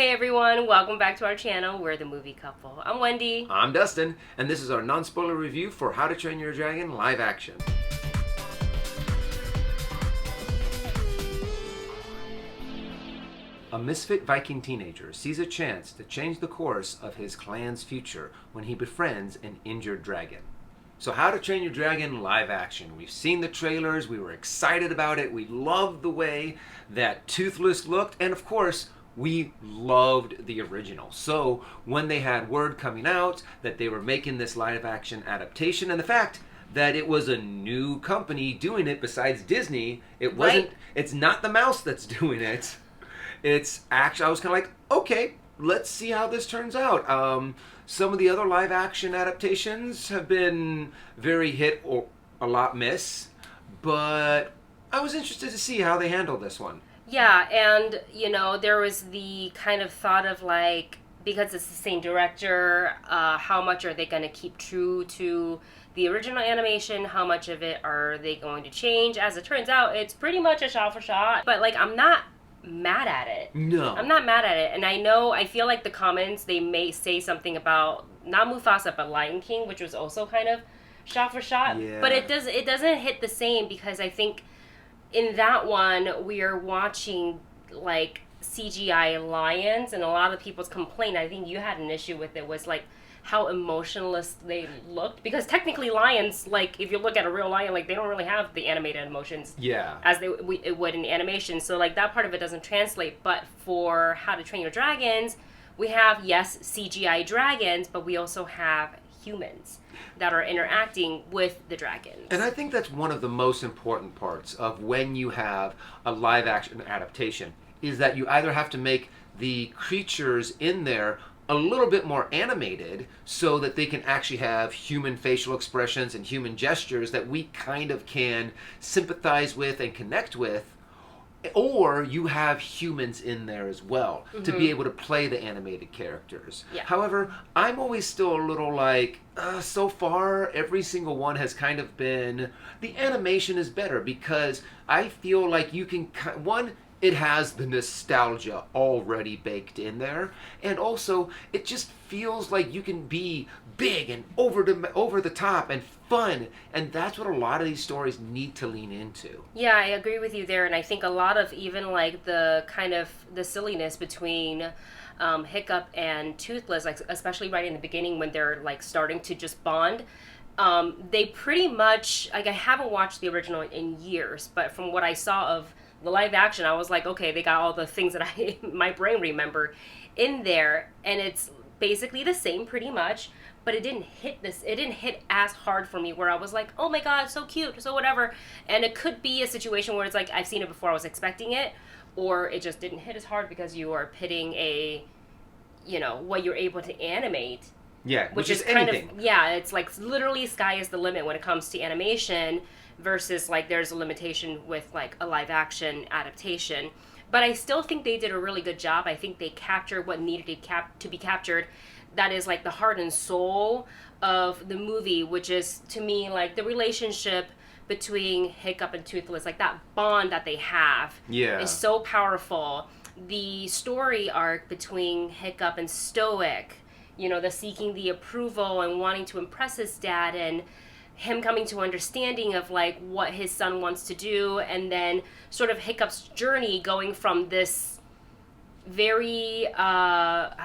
Hey everyone, welcome back to our channel. We're the Movie Couple. I'm Wendy. I'm Dustin, and this is our non-spoiler review for How to Train Your Dragon live action. A misfit Viking teenager sees a chance to change the course of his clan's future when he befriends an injured dragon. So How to Train Your Dragon live action. We've seen the trailers, we were excited about it, we loved the way that Toothless looked, and of course, we loved the original. So when they had word coming out that they were making this live action adaptation, and the fact that it was a new company doing it besides Disney, it's not the mouse that's doing it. It's actually, I was kind of like, okay, let's see how this turns out. Some of the other live action adaptations have been very hit or a lot miss, but I was interested to see how they handle this one. Yeah, and there was the kind of thought of like, because it's the same director, how much are they going to keep true to the original animation? How much of it are they going to change? As it turns out, it's pretty much a shot for shot, but like, I'm not mad at it. No. I'm not mad at it. And I feel like the comments, they may say something about, not Mufasa, but Lion King, which was also kind of shot for shot. Yeah. But it doesn't hit the same, because I think in that one, we are watching like CGI lions, and a lot of people's complaint, I think you had an issue with it, was like how emotionless they looked, because technically lions, like if you look at a real lion, like they don't really have the animated emotions as it would in animation. So like that part of it doesn't translate. But for How to Train Your Dragons, we have, yes, CGI dragons, but we also have humans that are interacting with the dragons. And I think that's one of the most important parts of when you have a live action adaptation, is that you either have to make the creatures in there a little bit more animated so that they can actually have human facial expressions and human gestures that we kind of can sympathize with and connect with, or you have humans in there as well to be able to play the animated characters. Yeah. However, I'm always still a little like, so far every single one has kind of been, the animation is better, because I feel like you can, one, it has the nostalgia already baked in there, and also it just feels like you can be big and over the top and fun, and that's what a lot of these stories need to lean into. Yeah, I agree with you there, and I think a lot of even like the kind of the silliness between Hiccup and Toothless, like especially right in the beginning when they're like starting to just bond. They pretty much, like, I haven't watched the original in years, but from what I saw of the live action, I was like, okay, they got all the things that my brain remember in there, and it's basically the same pretty much, but it didn't hit as hard for me, where I was like, oh my god, so cute, so whatever. And it could be a situation where it's like, I've seen it before, I was expecting it, or it just didn't hit as hard because you are pitting what you're able to animate. Yeah, which is anything. Kind of, yeah, it's like literally sky is the limit when it comes to animation, versus like there's a limitation with like a live action adaptation. But I still think they did a really good job. I think they captured what needed to be captured. That is like the heart and soul of the movie, which is, to me, like the relationship between Hiccup and Toothless, like that bond that they have is so powerful. The story arc between Hiccup and Stoic, the seeking the approval and wanting to impress his dad, and him coming to understanding of like what his son wants to do, and then sort of Hiccup's journey going from this very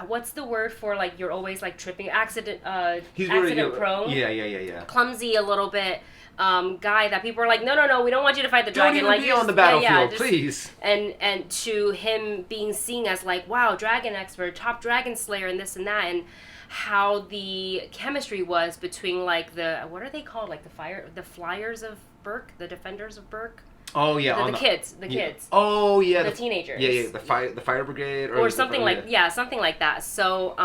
what's the word for, like, you're always like tripping, accident prone, clumsy a little bit, guy that people are like, no, we don't want you to fight the dragon. Don't even be on the battlefield, please. And to him being seen as like, wow, dragon expert, top dragon slayer, and this and that, and how the chemistry was between like what are they called, like the flyers of Burke, the defenders of Burke. Oh yeah, the kids. Oh yeah, the teenagers. Yeah, the fire brigade or something something like that. So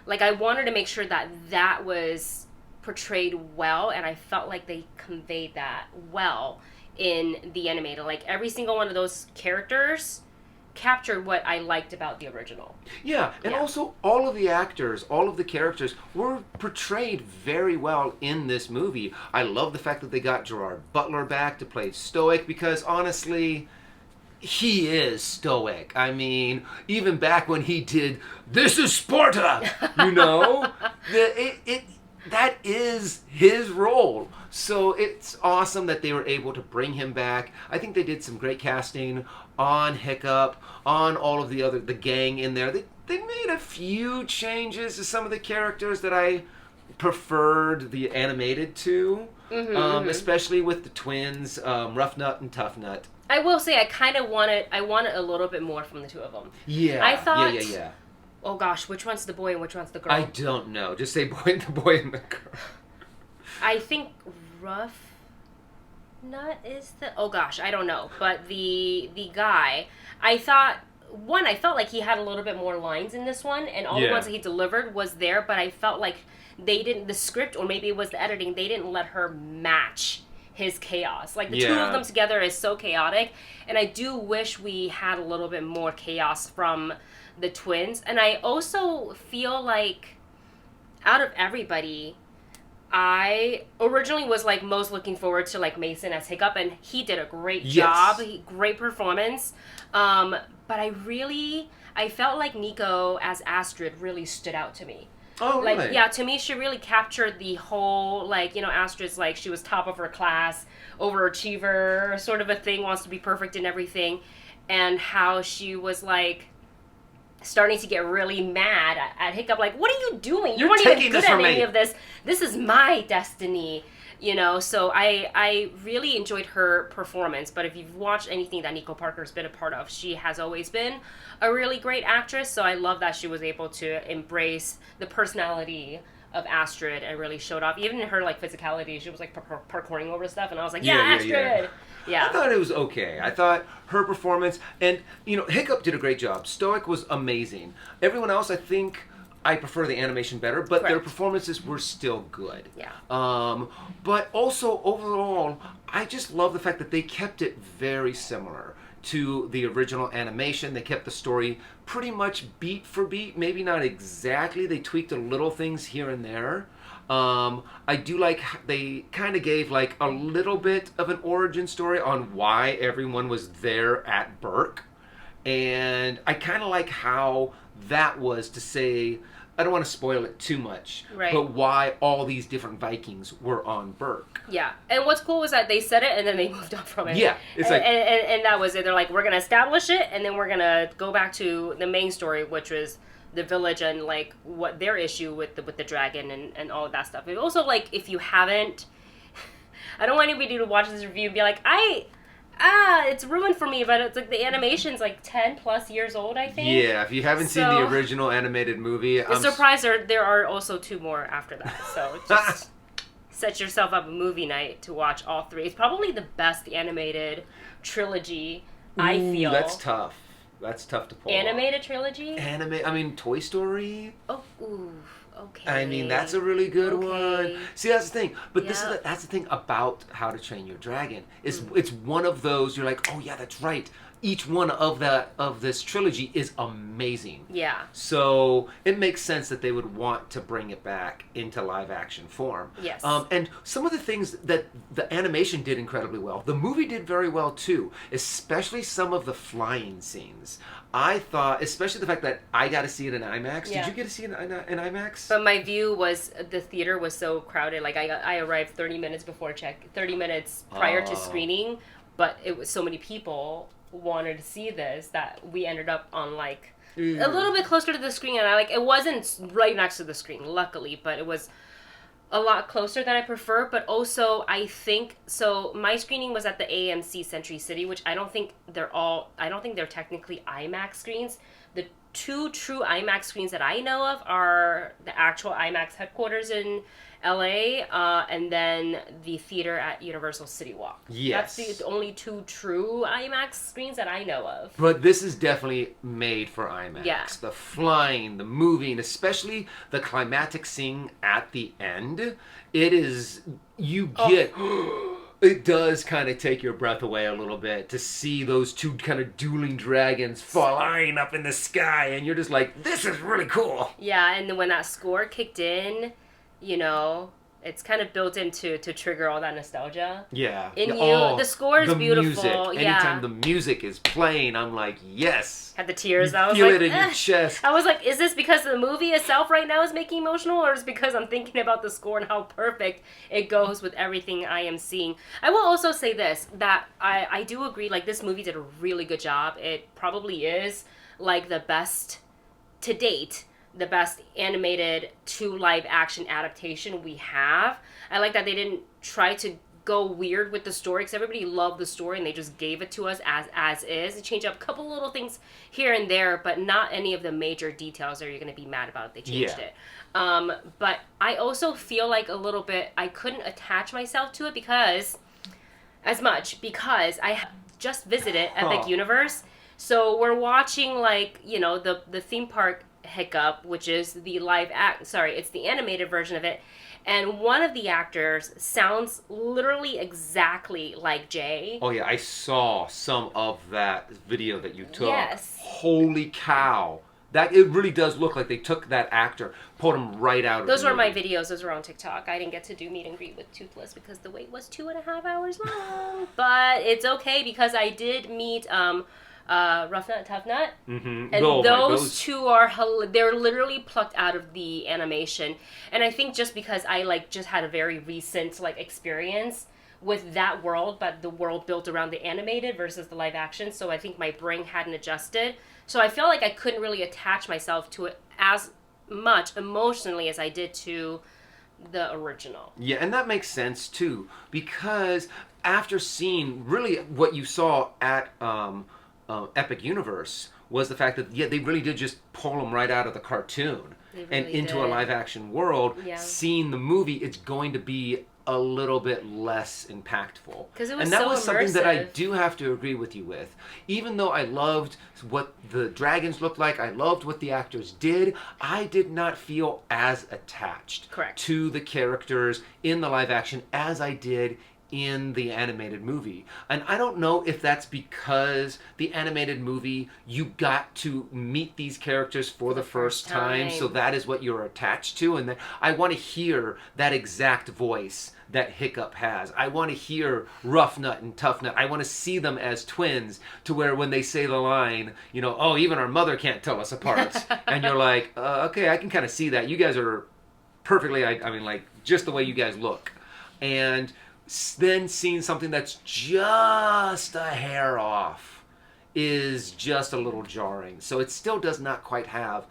like I wanted to make sure that was portrayed well, and I felt like they conveyed that well in the animated. Like every single one of those characters captured what I liked about the original. Yeah, and also all of the actors, all of the characters were portrayed very well in this movie. I love the fact that they got Gerard Butler back to play Stoic, because honestly, he is stoic. I mean, even back when he did "This is Sparta," you know, that is his role. So it's awesome that they were able to bring him back. I think they did some great casting on Hiccup, on all of the gang in there. They made a few changes to some of the characters that I preferred the animated to, especially with the twins, Rough Nut and Tough Nut. I will say I wanted a little bit more from the two of them. Yeah, I thought, yeah. oh gosh, which one's the boy and which one's the girl? I don't know. Just say the boy and the girl. I think Rough Nut is the, oh gosh, I don't know. But the guy, I felt like he had a little bit more lines in this one, and all the ones that he delivered was there, but I felt like the script, or maybe it was the editing, they didn't let her match his chaos. Like, the two of them together is so chaotic, and I do wish we had a little bit more chaos from the twins. And I also feel like, out of everybody, I originally was like most looking forward to like Mason as Hiccup, and he did a great job, great performance. But I felt like Nico as Astrid really stood out to me. Oh, like, really? Yeah, to me, she really captured the whole, like, you know, Astrid's like, she was top of her class, overachiever, sort of a thing, wants to be perfect in everything, and how she was like starting to get really mad at Hiccup, like, what are you doing? You weren't even good at any of this. This is my destiny, you know? So I really enjoyed her performance, but if you've watched anything that Nico Parker's been a part of, she has always been a really great actress, so I love that she was able to embrace the personality of Astrid and really showed off. Even in her, like, physicality, she was, like, parkouring over stuff, and I was like, Astrid! Yeah. I thought it was okay. I thought her performance, and, you know, Hiccup did a great job. Stoic was amazing. Everyone else, I think, I prefer the animation better, but their performances were still good. Yeah. But also, overall, I just love the fact that they kept it very similar to the original animation. They kept the story pretty much beat for beat. Maybe not exactly. They tweaked a little things here and there. I do like they kind of gave like a little bit of an origin story on why everyone was there at Burke. And I kind of like how that was to say, I don't want to spoil it too much, but why all these different Vikings were on Burke. Yeah, and what's cool was that they said it and then they moved on from it. Yeah, it's like, and that was it. They're like, we're gonna establish it, and then we're gonna go back to the main story, which was the village and like what their issue with the dragon and all of that stuff. And also, like, if you haven't, I don't want anybody to watch this review and be like, it's ruined for me, but it's like the animation's like 10 plus years old, I think. Yeah, if you haven't seen the original animated movie, I'm surprised there are also 2 more after that. So just set yourself up a movie night to watch all 3. It's probably the best animated trilogy, I feel. That's tough. That's tough to pull Animated trilogy? I mean, Toy Story. Oh, ooh. Okay. I mean, that's a really good one. See, that's the thing. But that's the thing about How to Train Your Dragon. It's one of those, you're like, oh yeah, that's right. Each one of this trilogy is amazing. Yeah. So it makes sense that they would want to bring it back into live action form. Yes. And some of the things that the animation did incredibly well, the movie did very well too, especially some of the flying scenes. I thought, especially the fact that I got to see it in IMAX. Yeah. Did you get to see it in IMAX? But my view was the theater was so crowded. Like I arrived 30 minutes prior to screening, but it was so many people wanted to see this that we ended up on like a little bit closer to the screen, and it wasn't right next to the screen, luckily, but it was a lot closer than I prefer. But also, I think so my screening was at the AMC Century City, which I don't think they're technically IMAX screens. The 2 true IMAX screens that I know of are the actual IMAX headquarters in LA, and then the theater at Universal City Walk. Yes. That's the only 2 true IMAX screens that I know of. But this is definitely made for IMAX. Yeah. The flying, the moving, especially the climactic scene at the end. It is, it does kind of take your breath away a little bit to see those 2 kind of dueling dragons flying up in the sky, and you're just like, this is really cool. Yeah, and then when that score kicked in, you know, It's kind of built into to trigger all that nostalgia. Yeah. In Yeah. you, Oh, the score is the beautiful. music. Yeah. Anytime the music is playing, I'm like, yes. Had the tears. You I was feel like, it in your chest. I was like, is this because the movie itself right now is making emotional, or is it because I'm thinking about the score and how perfect it goes with everything I am seeing? I will also say this, that I do agree, like, this movie did a really good job. It probably is, like, the best to date, the best animated to live action adaptation we have. I like that they didn't try to go weird with the story, because everybody loved the story and they just gave it to us as is. They changed up a couple little things here and there, but not any of the major details that you're going to be mad about if they changed it. But I also feel like a little bit I couldn't attach myself to it because I just visited Epic Universe. So we're watching, like, you know, the theme park hiccup, which is the it's the animated version of it. And one of the actors sounds literally exactly like Jay. Oh yeah, I saw some of that video that you took. Yes. Holy cow. That it really does look like they took that actor, pulled him right out of Those the were my movie. videos. Those were on TikTok. I didn't get to do meet and greet with Toothless because the wait was 2.5 hours long. But it's okay because I did meet Rough Nut, Tough Nut. Mm-hmm. And Oh, those two are, they're literally plucked out of the animation. And I think just because I, like, just had a very recent, like, experience with that world, but the world built around the animated versus the live action, so I think my brain hadn't adjusted. So I feel like I couldn't really attach myself to it as much emotionally as I did to the original. Yeah, and that makes sense too, because after seeing really what you saw at Epic Universe was the fact that they really did just pull them right out of the cartoon and into a live action world. Yeah. Seeing the movie, it's going to be a little bit less impactful. Because it was and that so was something that I immersive. do have to agree with you with. Even though I loved what the dragons looked like, I loved what the actors did, I did not feel as attached Correct. to the characters in the live action as I did in the animated movie. And I don't know if that's because the animated movie, you got to meet these characters for the first time, so that is what you're attached to. And then I want to hear that exact voice that Hiccup has. I want to hear Rough Nut and Tough Nut. I want to see them as twins, to where when they say the line, you know, oh, even our mother can't tell us apart. And you're like, okay, I can kind of see that. You guys are perfectly, I mean, like, just the way you guys look. And then seeing something that's just a hair off is just a little jarring. So it still does not quite have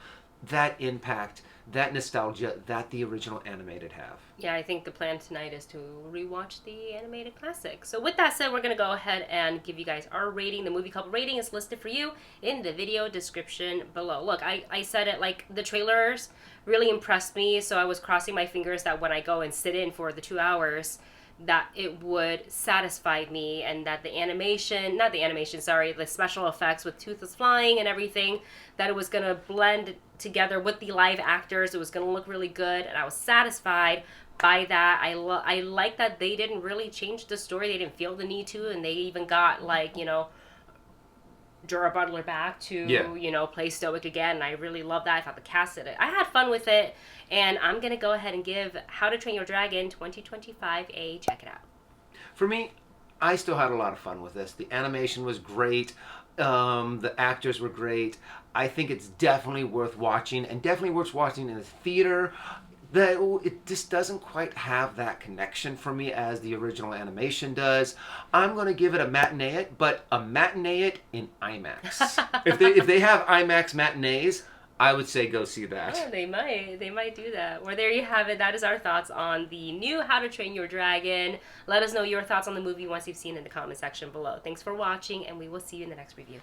that impact, that nostalgia that the original animated have. Yeah, I think the plan tonight is to rewatch the animated classic. So with that said, we're going to go ahead and give you guys our rating. The movie couple rating is listed for you in the video description below. Look, I said it, like, the trailers really impressed me, so I was crossing my fingers that when I go and sit in for the 2 hours, that it would satisfy me, and that the special effects with Toothless flying and everything, that it was going to blend together with the live actors. It was going to look really good, and I was satisfied by that. I like that they didn't really change the story. They didn't feel the need to, and they even got, like, you know, Jorah Butler back to, you know, play Stoic again. And I really love that. I thought the cast did it. I had fun with it. And I'm going to go ahead and give How to Train Your Dragon 2025 a check it out. For me, I still had a lot of fun with this. The animation was great. The actors were great. I think it's definitely worth watching, and definitely worth watching in the theater. It just doesn't quite have that connection for me as the original animation does. I'm going to give it a matinee it, but a matinee it in IMAX. if they have IMAX matinees, I would say go see that. Oh, they might do that. Well, there you have it. That is our thoughts on the new How to Train Your Dragon. Let us know your thoughts on the movie once you've seen it in the comment section below. Thanks for watching, and we will see you in the next review.